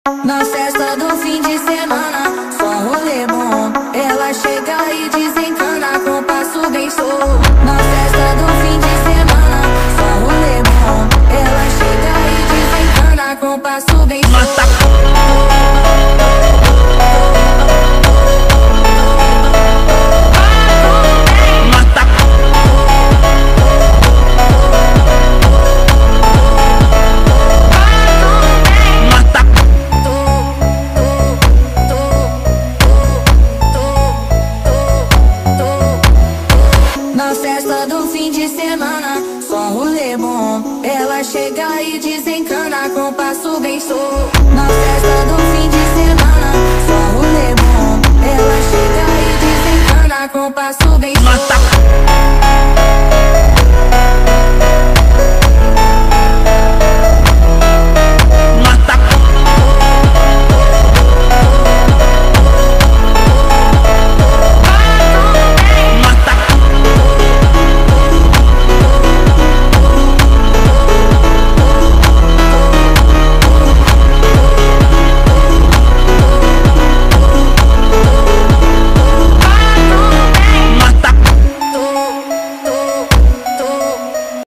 Na festa do fim de semana, só rolê bom. Ela chega e desencana com passo bem solto. Na festa do fim de semana, só rolê bom. Ela chega e desencana com passo bem solto.